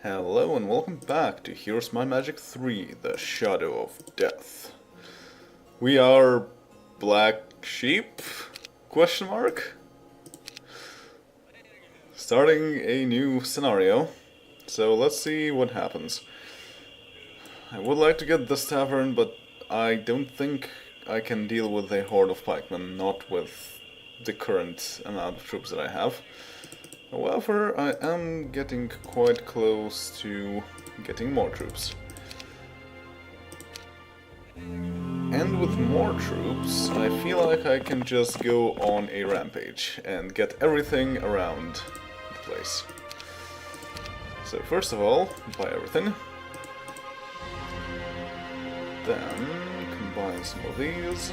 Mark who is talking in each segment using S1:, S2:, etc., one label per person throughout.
S1: Hello and welcome back to Here's My Magic 3, The Shadow of Death. We are black sheep? Question mark? Starting a new scenario, so let's see what happens. I would like to get this tavern, but I don't think I can deal with a horde of pikemen, not with the current amount of troops that I have. However, I am getting quite close to getting more troops. And with more troops, I feel like I can just go on a rampage and get everything around the place. So first of all, buy everything. Then combine some of these.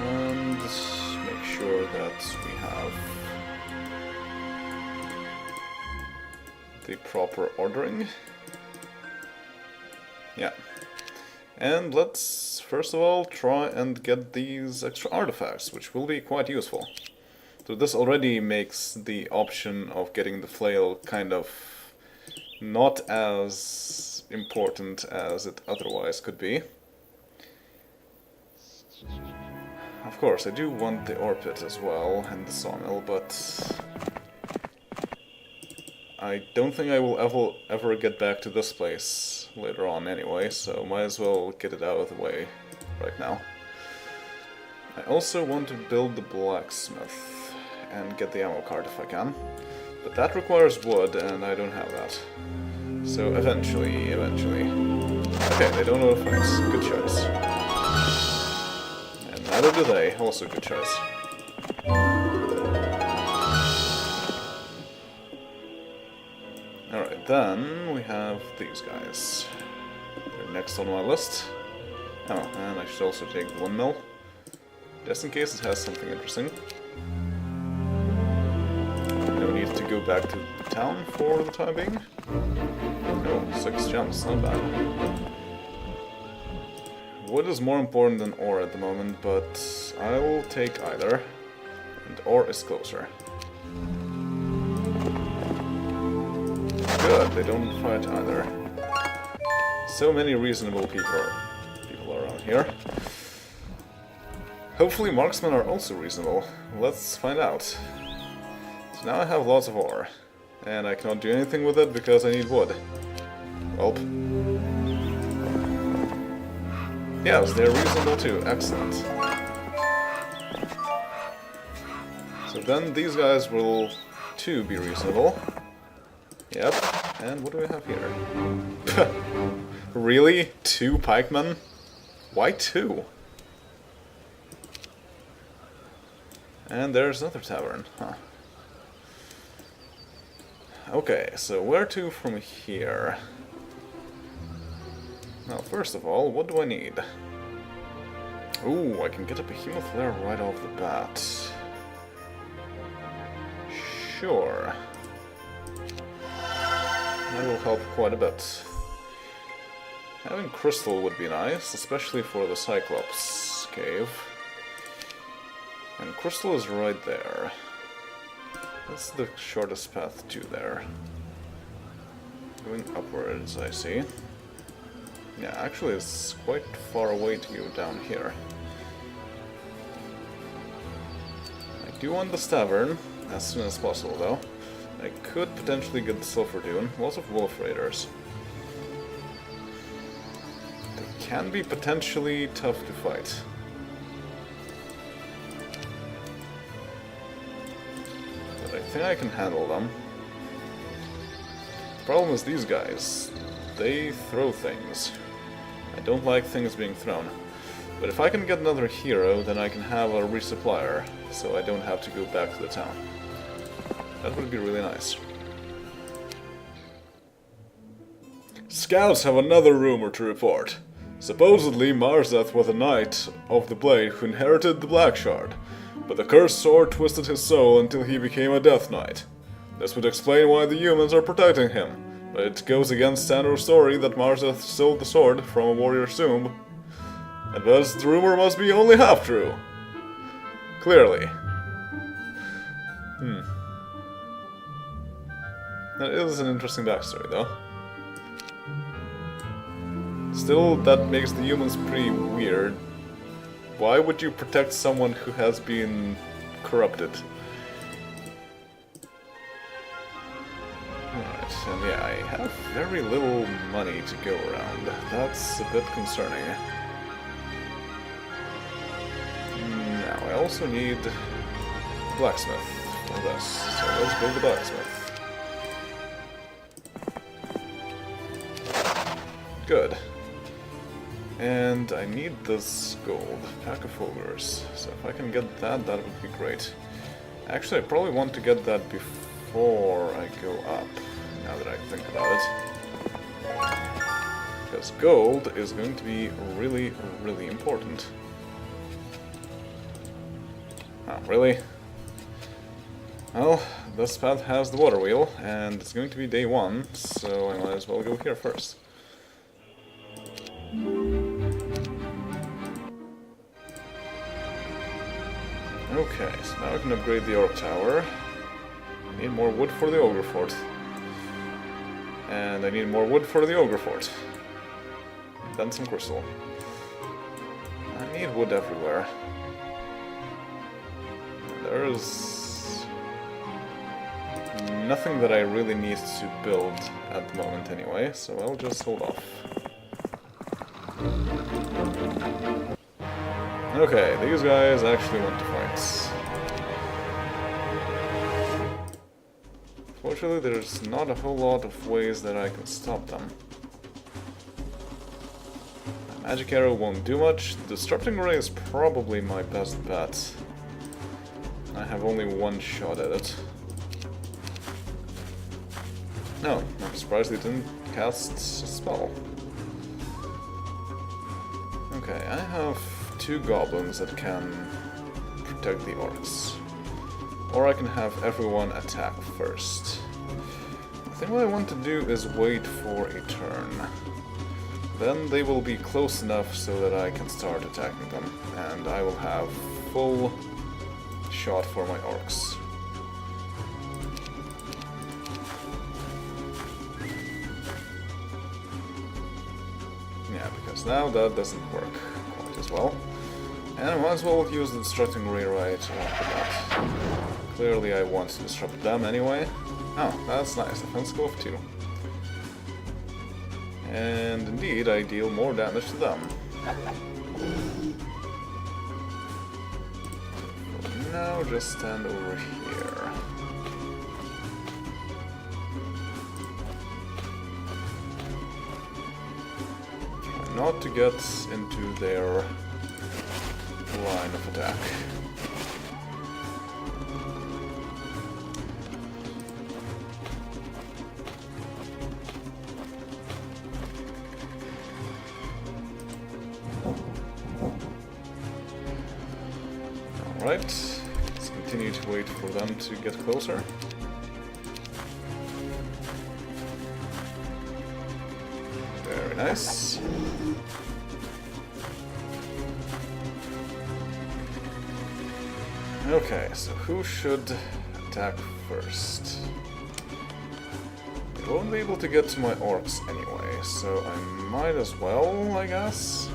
S1: And make sure that we have the proper ordering. Yeah. And let's first of all try and get these extra artifacts, which will be quite useful. So this already makes the option of getting the flail kind of not as important as it otherwise could be. Of course, I do want the ore pit as well, and the sawmill, but I don't think I will ever get back to this place later on anyway, so might as well get it out of the way right now. I also want to build the blacksmith and get the ammo cart if I can, but that requires wood, and I don't have that. So eventually. Okay, they don't notify us. Good choice. Neither do they. Also good choice. Alright, then we have these guys. They're next on my list. Oh, and I should also take the windmill, just in case it has something interesting. No need to go back to the town for the time being. No, 6 gems, not bad. Wood is more important than ore at the moment, but I will take either, and ore is closer. Good, they don't fight either. So many reasonable people around here. Hopefully marksmen are also reasonable. Let's find out. So now I have lots of ore, and I cannot do anything with it because I need wood. Welp. Yes, they're reasonable too. Excellent. So then these guys will too be reasonable. Yep. And what do we have here? Really? 2 pikemen? Why 2? And there's another tavern. Huh. Okay, so where to from here? Well, first of all, what do I need? Ooh, I can get a behemoth there right off the bat. Sure. That will help quite a bit. Having crystal would be nice, especially for the Cyclops cave. And crystal is right there. That's the shortest path to there. Going upwards, I see. Yeah, actually it's quite far away to go down here. I do want this tavern as soon as possible though. I could potentially get the Sulphur Dune. Lots of wolf raiders. They can be potentially tough to fight. But I think I can handle them. The problem is these guys. They throw things. I don't like things being thrown. But if I can get another hero, then I can have a resupplier, so I don't have to go back to the town. That would be really nice. Scouts have another rumor to report. Supposedly, Marzeth was a knight of the blade who inherited the Black Shard, but the cursed sword twisted his soul until he became a Death Knight. This would explain why the humans are protecting him. But it goes against Sandro's story that Marzeth stole the sword from a warrior's tomb. And thus the rumor must be only half true. Clearly. That is an interesting backstory, though. Still, that makes the humans pretty weird. Why would you protect someone who has been corrupted? Alright, and yeah, I have very little money to go around. That's a bit concerning. Now, I also need blacksmith for this, so let's build the blacksmith. Good. And I need this gold, pack of ogres, so if I can get that, that would be great. Actually, I probably want to get that before I go up, now that I think about it. Because gold is going to be really, really important. Oh, really? Well, this path has the water wheel, and it's going to be day 1, so I might as well go here first. Okay, so now I can upgrade the Orc Tower. I need more wood for the Ogre Fort. And I need more wood for the Ogre Fort. Then some crystal. I need wood everywhere. There's nothing that I really need to build at the moment anyway, so I'll just hold off. Okay, these guys actually want to fight. Fortunately, there's not a whole lot of ways that I can stop them. Magic Arrow won't do much. Disrupting Ray is probably my best bet. I have only one shot at it. No, I'm surprised they didn't cast a spell. Okay, I have 2 goblins that can protect the orcs. Or I can have everyone attack first. I think what I want to do is wait for a turn. Then they will be close enough so that I can start attacking them, and I will have full shot for my orcs. Yeah, because now that doesn't work quite as well. And I might as well use the Destructing Ray right after that. Clearly I want to disrupt them anyway. Oh, that's nice, defense skill of 2. And indeed, I deal more damage to them. Now just stand over here. Try not to get into their line of attack. Alright, let's continue to wait for them to get closer. Very nice. Okay, so who should attack first? They won't be able to get to my orcs anyway, so I might as well, I guess?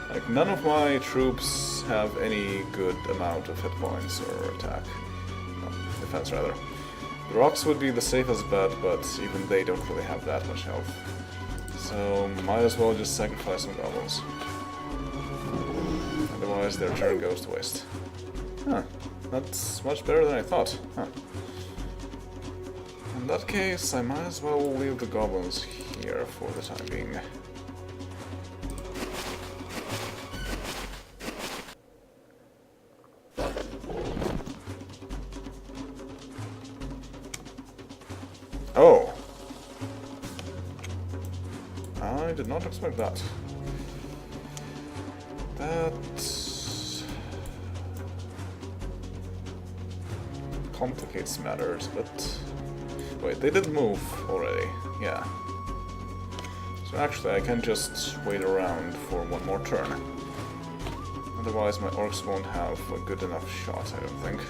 S1: Like, none of my troops have any good amount of hit points or attack. No, defense, rather. The rocks would be the safest bet, but even they don't really have that much health. So, might as well just sacrifice some goblins. Otherwise, their turn goes to waste. Huh. That's much better than I thought. Huh. In that case, I might as well leave the goblins here for the time being. Oh! I did not expect that. That complicates matters, but wait, they did move already, yeah. So actually I can just wait around for one more turn. Otherwise my orcs won't have a good enough shot, I don't think.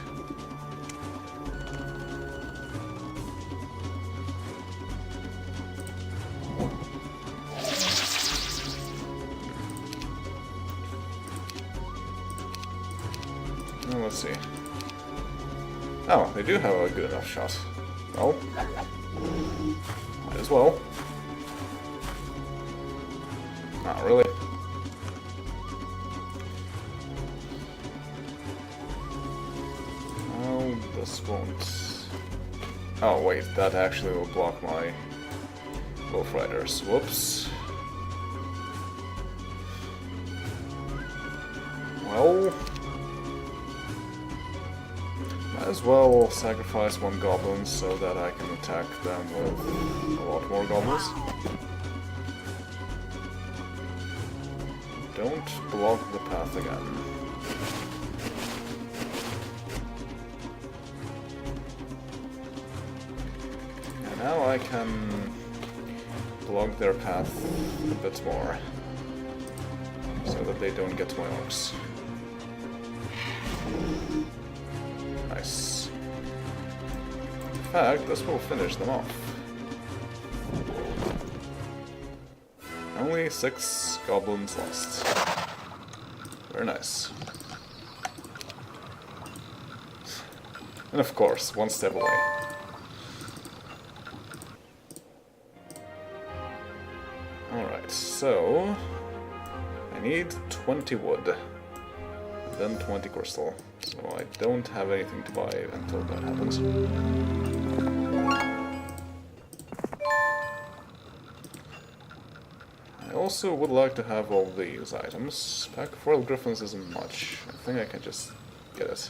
S1: let's see. Oh, they do have a good enough shot. Well, might as well. Not really. Well, this won't... Oh wait, that actually will block my Wolf Riders. Whoops. Well... might as well sacrifice one goblin so that I can attack them with a lot more goblins. Don't block the path again. And now I can block their path a bit more, so that they don't get to my orcs. Nice. In fact, this will finish them off. Only 6 goblins lost. Very nice. And of course, one step away. Alright, so... I need 20 wood. Then 20 crystal. So I don't have anything to buy until that happens. I also would like to have all these items. Pack of Foiled Griffins isn't much. I think I can just get it.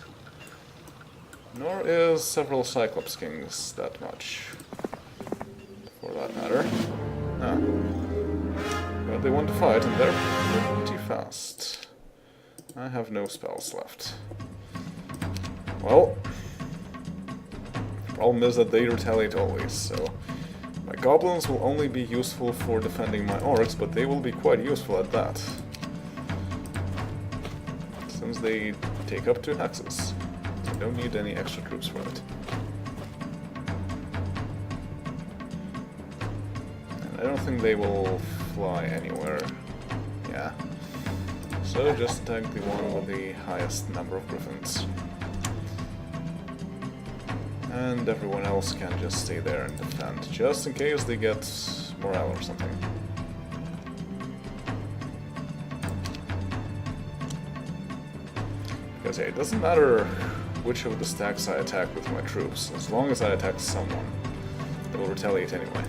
S1: Nor is several Cyclops Kings that much. For that matter. Ah. But they want to fight and they're pretty fast. I have no spells left. Well, the problem is that they retaliate always, so my goblins will only be useful for defending my orcs, but they will be quite useful at that. Since they take up 2 hexes. I don't need any extra troops for it. And I don't think they will fly anywhere. Yeah. So just attack the one with the highest number of griffins. And everyone else can just stay there and defend, just in case they get morale or something. Because yeah, it doesn't matter which of the stacks I attack with my troops, as long as I attack someone, they will retaliate anyway.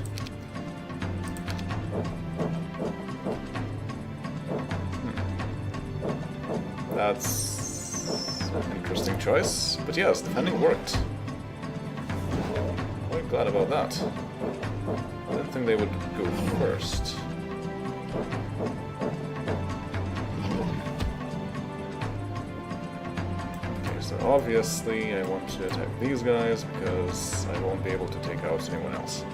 S1: That's an interesting choice, but yes, defending worked. Quite glad about that. I didn't think they would go first. Okay, so obviously I want to attack these guys because I won't be able to take out anyone else.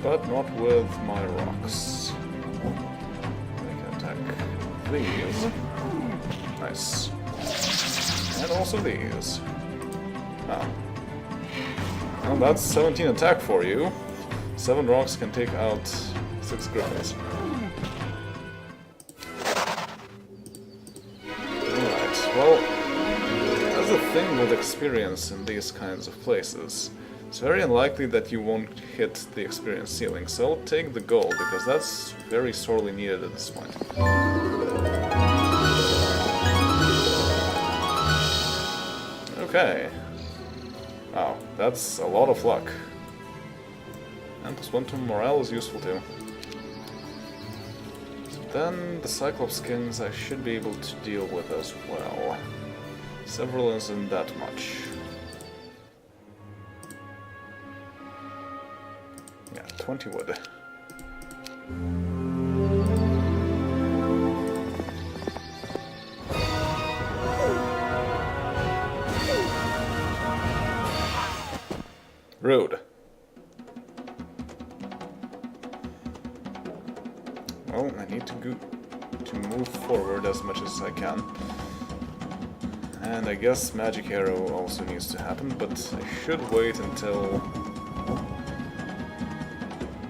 S1: But not with my rocks. I can attack these. Nice. And also these. Ah. Well, that's 17 attack for you. 7 rocks can take out 6 griffins. Alright, well, that's the thing with experience in these kinds of places. It's very unlikely that you won't hit the experience ceiling, so I'll take the gold, because that's very sorely needed at this point. Okay. Wow, that's a lot of luck. And +1 to morale is useful too. So then the Cyclops Kings I should be able to deal with as well. Several isn't that much. Yeah, 20 wood. Rude. Well, I need to move forward as much as I can. And I guess Magic Arrow also needs to happen, but I should wait until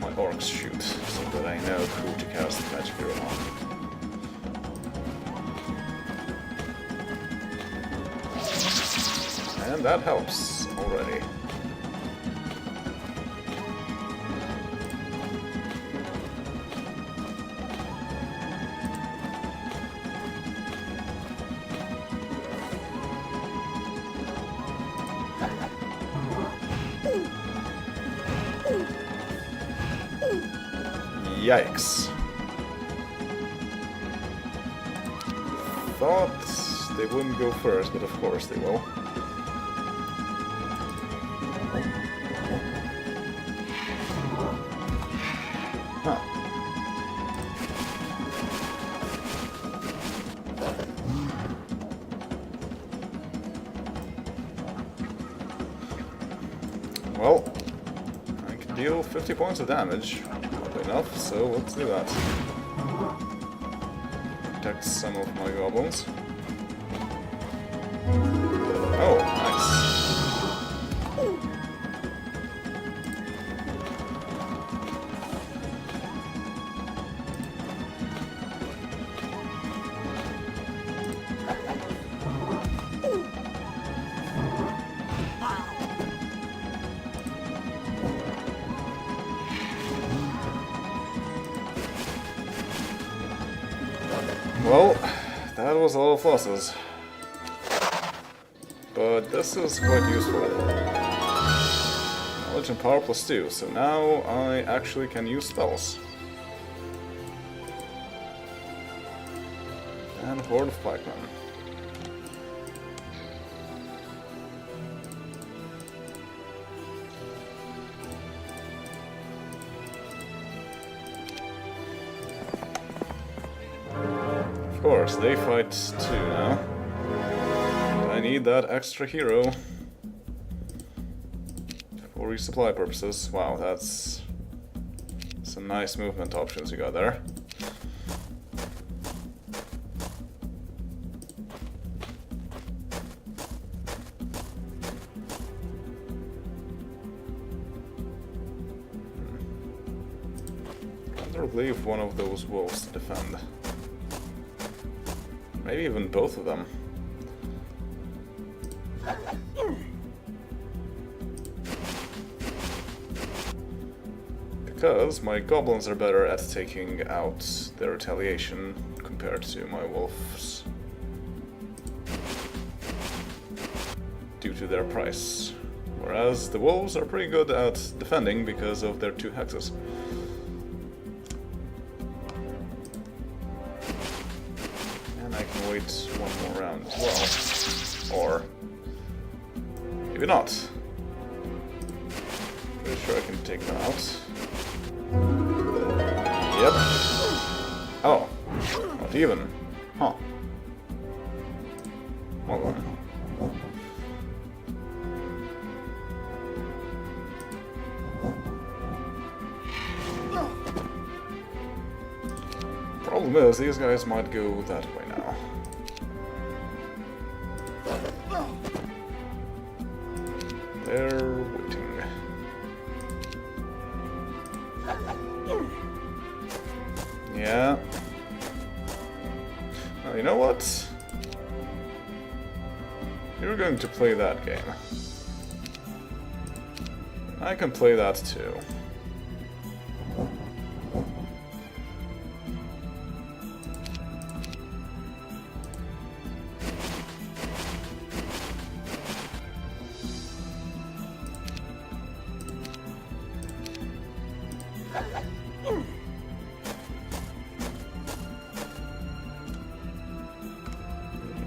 S1: my orcs marks shoot, so that I know who to cast the magic arrow on. And that helps already. Yikes. Thought they wouldn't go first, but of course they will. Huh. Well, I can deal 50 points of damage. Enough, so let's do that. Protect some of my goblins. Oh, nice. Well, that was a lot of losses. But this is quite useful. Knowledge and power +2, so now I actually can use spells. And Horde of Pikemen. Of course, they fight too now. I need that extra hero for resupply purposes. Wow, that's some nice movement options you got there. I'd rather leave one of those wolves to defend. Maybe even both of them. Because my goblins are better at taking out their retaliation compared to my wolves. Due to their price. Whereas the wolves are pretty good at defending because of their 2 hexes. Wait one more round as well. Or maybe not. Pretty sure I can take them out. Yep. Oh, not even. Huh. Hold on. Problem is, these guys might go that way now. They're waiting. Yeah. Well, you know what? You're going to play that game. I can play that too.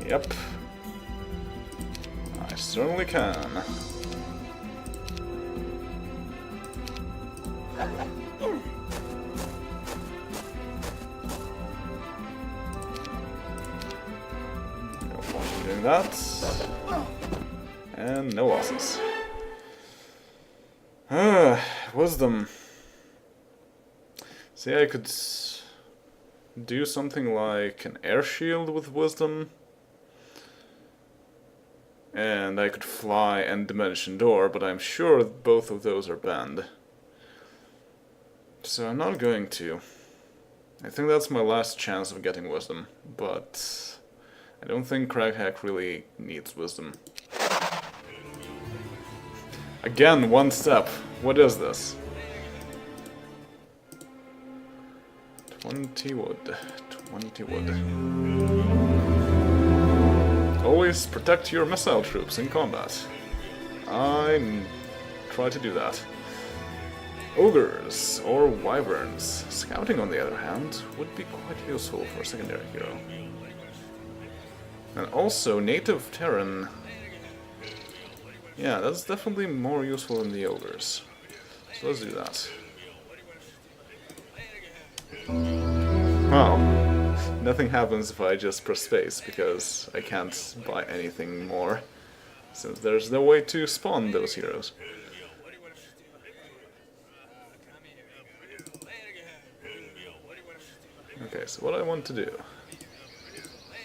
S1: Yep. I certainly can. No point in doing that. And no losses. Wisdom. See, I could do something like an air shield with wisdom. And I could fly and dimension door, but I'm sure both of those are banned. So I'm not going to. I think that's my last chance of getting wisdom, but I don't think Craghack really needs wisdom. Again, one step. What is this? 20 wood. 20 wood. Always protect your missile troops in combat. I try to do that. Ogres or wyverns. Scouting, on the other hand, would be quite useful for a secondary hero. And also native Terran. Yeah, that's definitely more useful than the ogres. So let's do that. Oh, nothing happens if I just press space, because I can't buy anything more, since there's no way to spawn those heroes. Okay, so what I want to do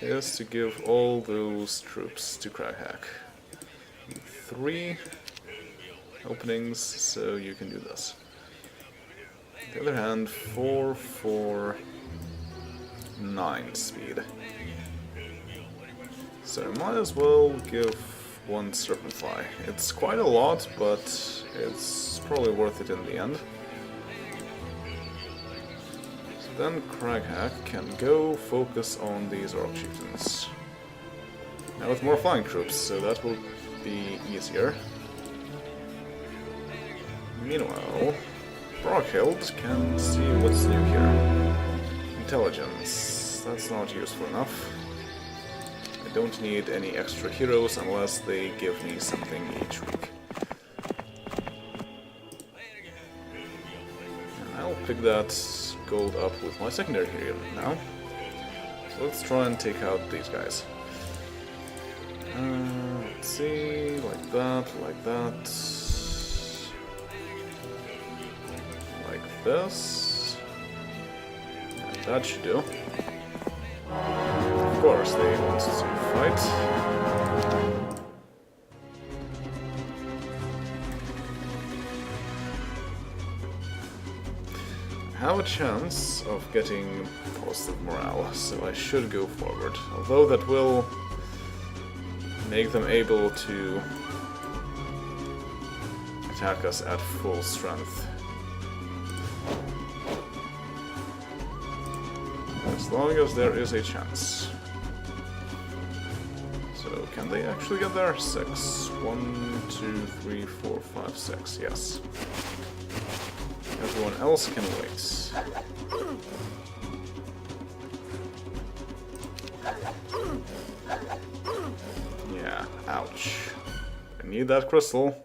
S1: is to give all those troops to Craghack. 3 openings, so you can do this. On the other hand, 4, 4, 9 speed. So I might as well give 1 Serpentfly. It's quite a lot, but it's probably worth it in the end. So then Craghack can go focus on these Orc Chieftains. Now with more flying troops, so that will be easier. Meanwhile, Brockhild can see what's new here. Intelligence. That's not useful enough. I don't need any extra heroes unless they give me something each week. And I'll pick that gold up with my secondary hero now. So let's try and take out these guys. Let's see, like that, like that. Like this. And that should do. Of course, they want to fight. I have a chance of getting positive morale, so I should go forward. Although that will make them able to attack us at full strength. As long as there is a chance. So, can they actually get there? 6. 1, 2, 3, 4, 5, 6. Yes. Everyone else can wait. Yeah, ouch. I need that crystal.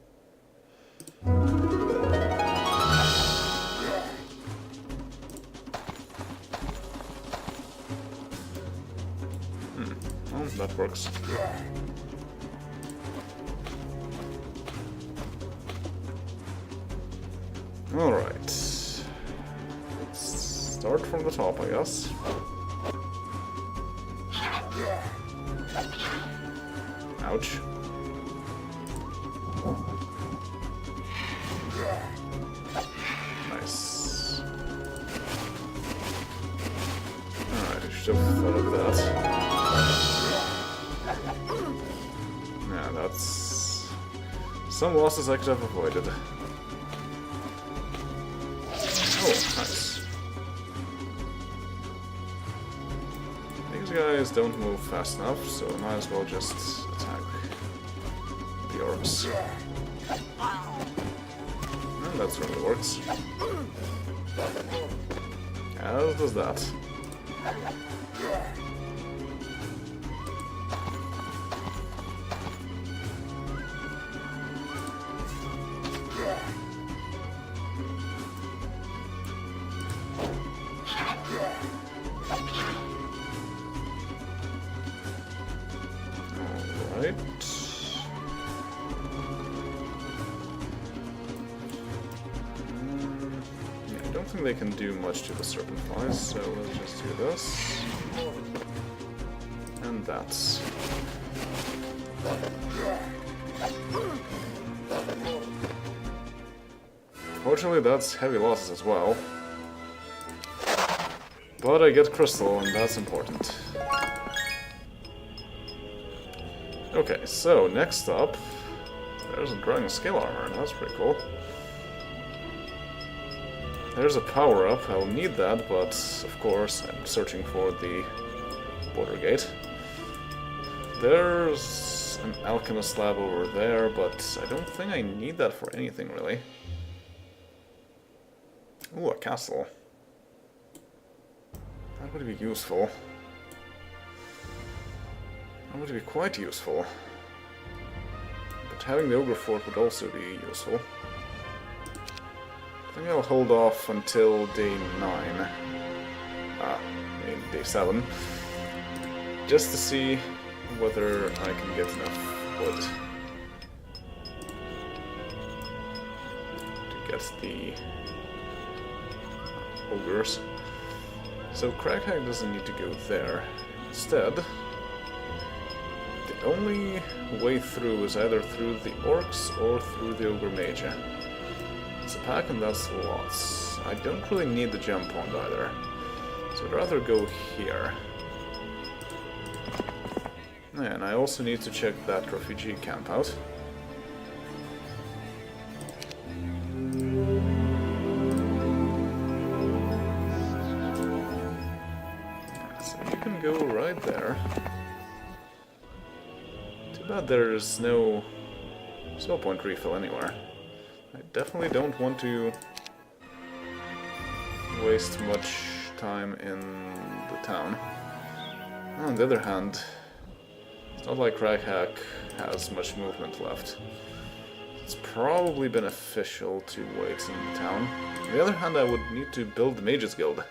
S1: Well, that works. Alright. Let's start from the top, I guess. Ouch. Nice. Alright, I should have thought of that. Yeah, that's... some losses I could have avoided. Oh, nice. These guys don't move fast enough, so I might as well just attack the orcs. And that certainly works. As does that. Alright. I don't think they can do much to the serpent flies, so let's just do this. And that's. Fortunately, that's heavy losses as well. But I get crystal, and that's important. Okay, so next up, there's a dragon scale armor. That's pretty cool. There's a power-up. I'll need that, but of course I'm searching for the border gate. There's an alchemist lab over there, but I don't think I need that for anything, really. Ooh, a castle. That would be useful. That would be quite useful. But having the ogre fort would also be useful. I think I'll hold off until day 9. I mean day 7. Just to see whether I can get enough wood to get the ogres. So Crackhack doesn't need to go there. Instead, the only way through is either through the orcs or through the ogre mage. It's a pack and that's lots. I don't really need the gem pond either, so I'd rather go here. And I also need to check that refugee camp out. So you can go right there. Too bad there's no skill point refill anywhere. I definitely don't want to waste much time in the town. On the other hand, it's not like Crackhack has much movement left. It's probably beneficial to wait in the town. On the other hand, I would need to build the Mages Guild,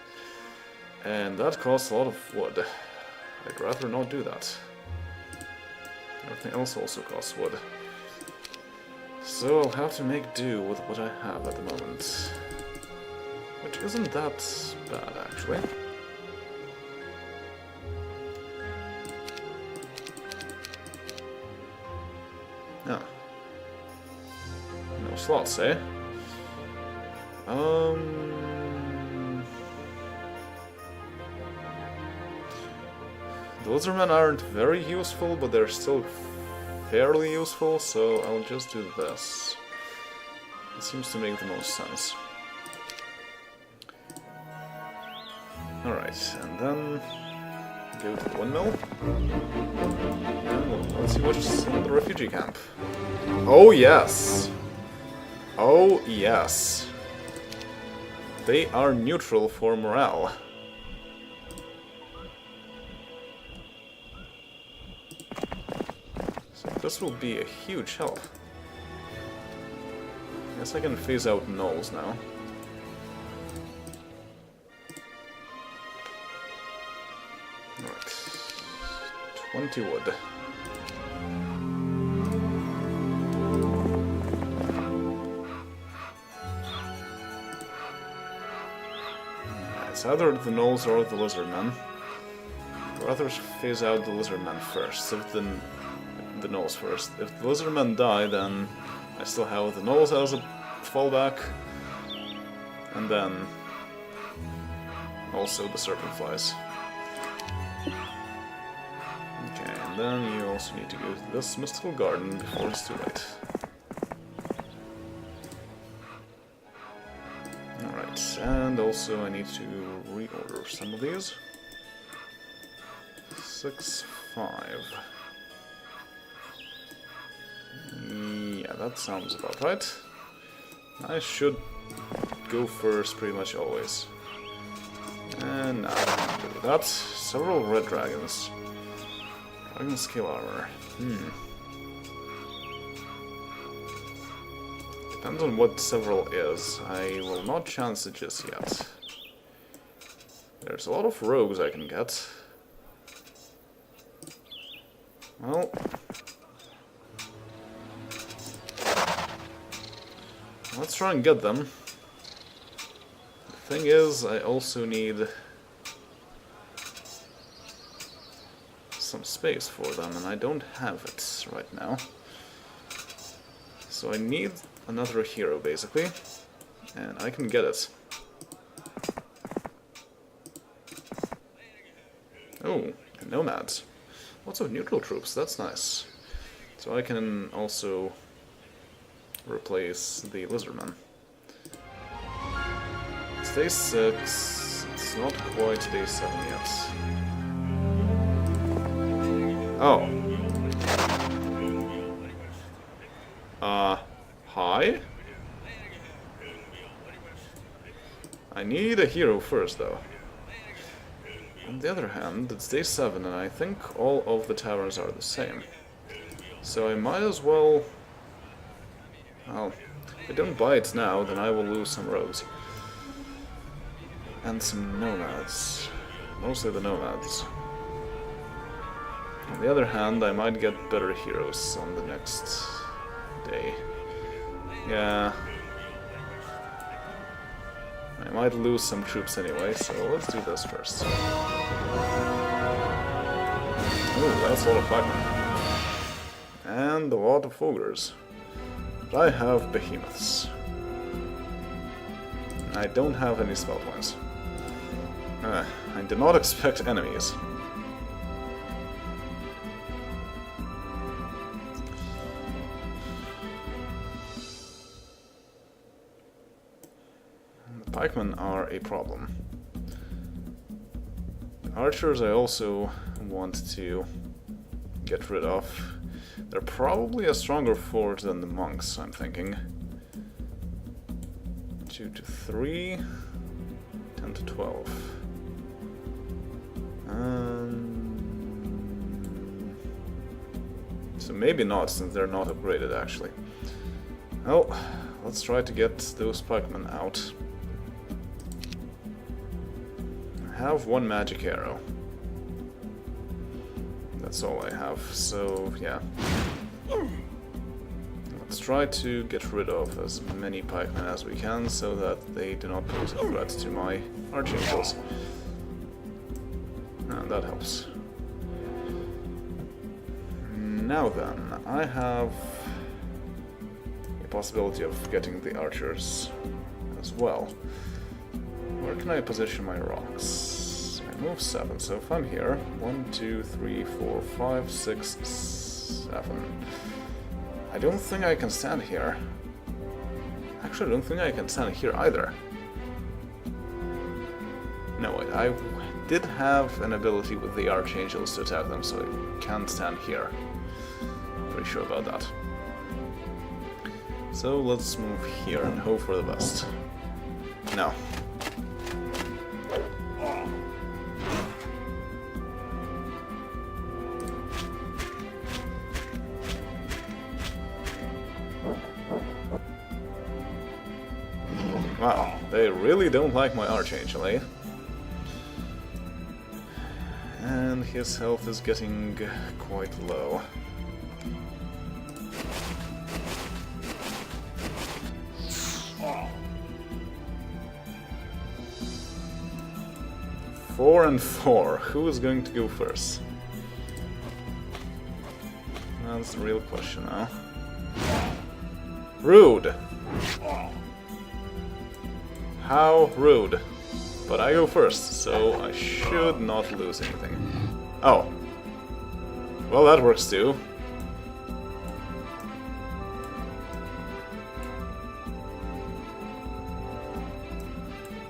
S1: and that costs a lot of wood. I'd rather not do that. Everything else also costs wood. So I'll have to make do with what I have at the moment. Which isn't that bad, actually. No. No slots, eh? The lizardmen aren't very useful, but they're still fairly useful, so I'll just do this. It seems to make the most sense. Alright, and then go to the windmill. And let's see what's in the refugee camp. Oh yes! Oh yes! They are neutral for morale. So this will be a huge help. Guess I can phase out gnolls now. Alright. 20 wood. It's either the gnolls or the lizardmen. I'd rather phase out the lizardmen first. If the gnolls first. If the lizardmen die, then I still have the gnolls as a fallback. And then also the serpent flies. Okay, and then you also need to go to this mystical garden before it's too late. Alright, and also I need to reorder some of these. 6, 5. Yeah, that sounds about right. I should go first pretty much always. And now I can do that. Several red dragons. Dragon scale armor. Depends on what several is. I will not chance it just yet. There's a lot of rogues I can get. Well, let's try and get them. The thing is, I also need some space for them, and I don't have it right now. So I need another hero, basically, and I can get it. Oh, nomads. Lots of neutral troops, that's nice. So I can also replace the lizardmen. It's day 6, it's not quite day 7 yet. Oh. Hi? I need a hero first, though. On the other hand, it's day 7, and I think all of the taverns are the same. So I might as well... Well, if I don't buy it now, then I will lose some rogues. And some nomads. Mostly the nomads. On the other hand, I might get better heroes on the next day. Yeah. I might lose some troops anyway, so let's do this first. Ooh, that's a lot of pikemen. And a lot of ogres. But I have behemoths. I don't have any spell points. I did not expect enemies. The pikemen are a problem. The archers I also want to get rid of. They're probably a stronger force than the monks, I'm thinking. 2 to 3, 10 to 12. So maybe not, since they're not upgraded, actually. Well, let's try to get those pikemen out. I have one magic arrow. That's all I have, so yeah. Let's try to get rid of as many pikemen as we can, so that they do not pose a threat to my archangels. And that helps. Now then, I have the possibility of getting the archers as well. Where can I position my rocks? I move 7, so if I'm here, 1, 2, 3, 4, 5, 6, 7. I don't think I can stand here. Actually, I don't think I can stand here either. No, wait, I did have an ability with the archangels to attack them, so I can't stand here. Pretty sure about that. So let's move here and hope for the best. No. Wow, they really don't like my archangel, eh? And his health is getting quite low. Four and 4. Who is going to go first? That's the real question now. Rude! How rude. But I go first, so I should not lose anything. Oh. Well, that works too.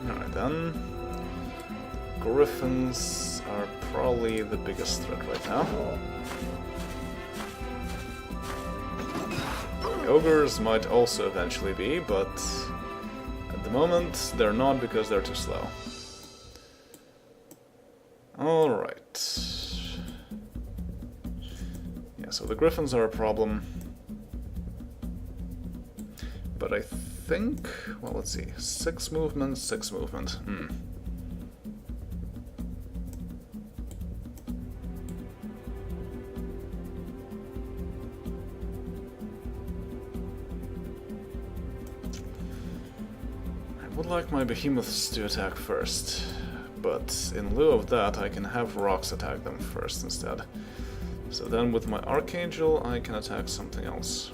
S1: Alright then. Griffins are probably the biggest threat right now. The ogres might also eventually be, but at the moment they're not because they're too slow. Alright. Yeah, so the griffins are a problem. But I think, well, let's see, 6 movement, 6 movement. I would like my behemoths to attack first, but in lieu of that I can have rocks attack them first instead. So then with my archangel I can attack something else.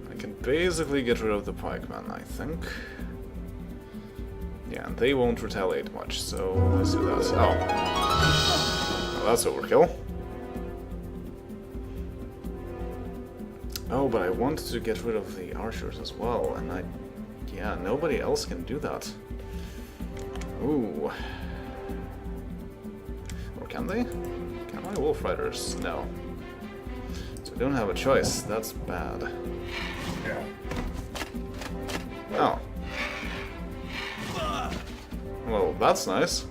S1: I can basically get rid of the pikemen, I think. Yeah, and they won't retaliate much, so let's do that. Oh. Well, that's overkill. Oh, but I wanted to get rid of the archers as well, and yeah, nobody else can do that. Ooh. Or can they? Can I? Wolf Riders? No. So I don't have a choice. That's bad. Oh. Well, that's nice.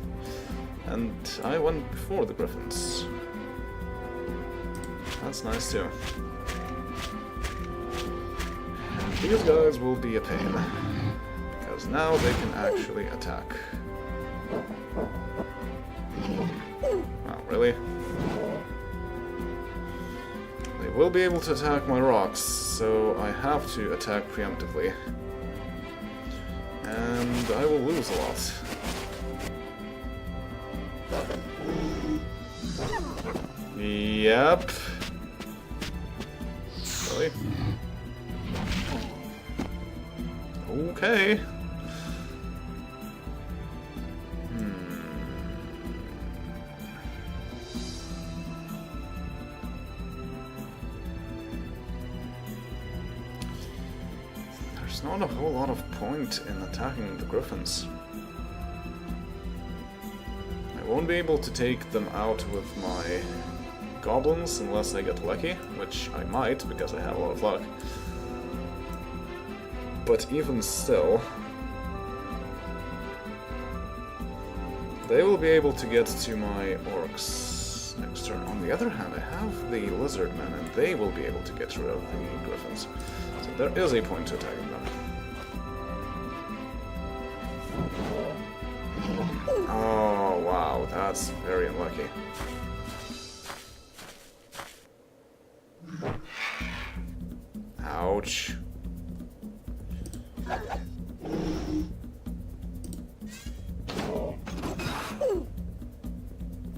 S1: And I went before the griffins. That's nice too. And these guys will be a pain. Because now they can actually attack. Oh, really? They will be able to attack my rocks, so I have to attack preemptively. And I will lose a lot. Yep. Really? Okay. There's not a whole lot of point in attacking the griffins. I won't be able to take them out with my goblins unless I get lucky, which I might because I have a lot of luck. But even still, they will be able to get to my orcs next turn. On the other hand, I have the lizardmen, and they will be able to get rid of the griffins. So there is a point to attacking them. Oh, wow, that's very unlucky. Ouch.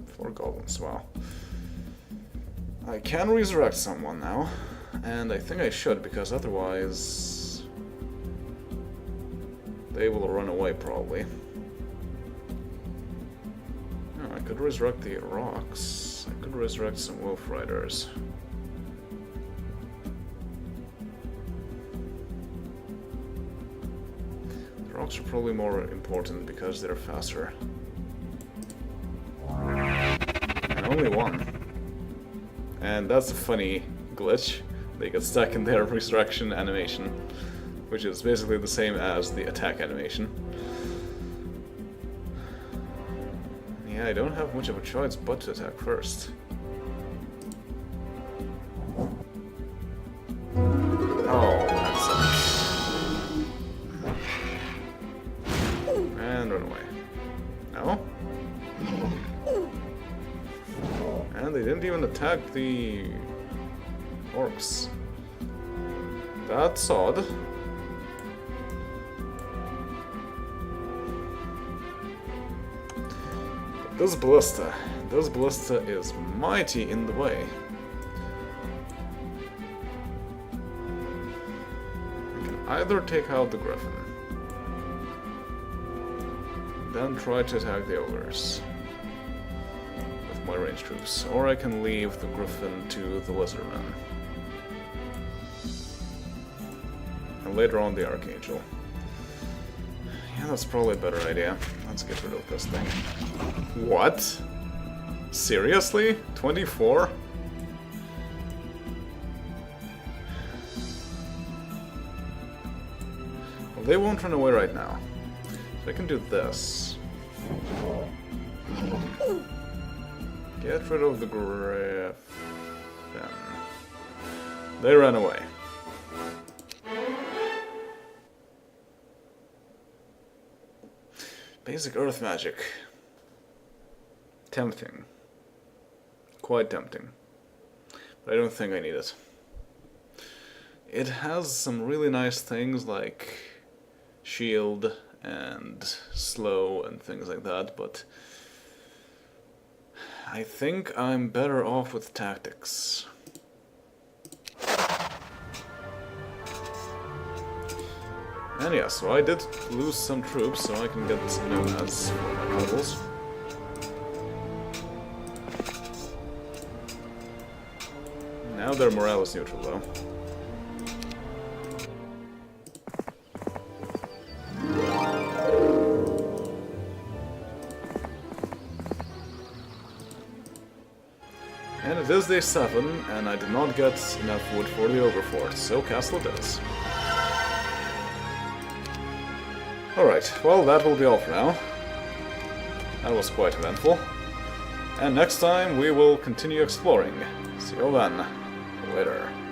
S1: Four goblins, wow. I can resurrect someone now, and I think I should, because otherwise they will run away probably. Oh, I could resurrect the rocks. I could resurrect some wolf riders. Rocks are probably more important because they're faster. And only one. And that's a funny glitch. They get stuck in their resurrection animation, which is basically the same as the attack animation. Yeah, I don't have much of a choice but to attack first. Oh, that sucks. And run away. No? And they didn't even attack the orcs. That's odd. But this ballista is mighty in the way. I can either take out the griffin, then try to attack the ogres with my ranged troops, or I can leave the griffin to the lizardmen. And later on the archangel. Yeah, that's probably a better idea. Let's get rid of this thing. What? Seriously? 24? Well, they won't run away right now. So I can do this. Get rid of the griffin. They ran away. Basic earth magic. Tempting. Quite tempting. But I don't think I need it. It has some really nice things like shield and slow and things like that, but I think I'm better off with tactics. And yeah, so I did lose some troops, so I can get some nomads for my troubles. Now their morale is neutral, though. And it is day 7, and I did not get enough wood for the Ogre Fort, so castle it is. Alright, well that will be all for now. That was quite eventful. And next time we will continue exploring. See you then. Later.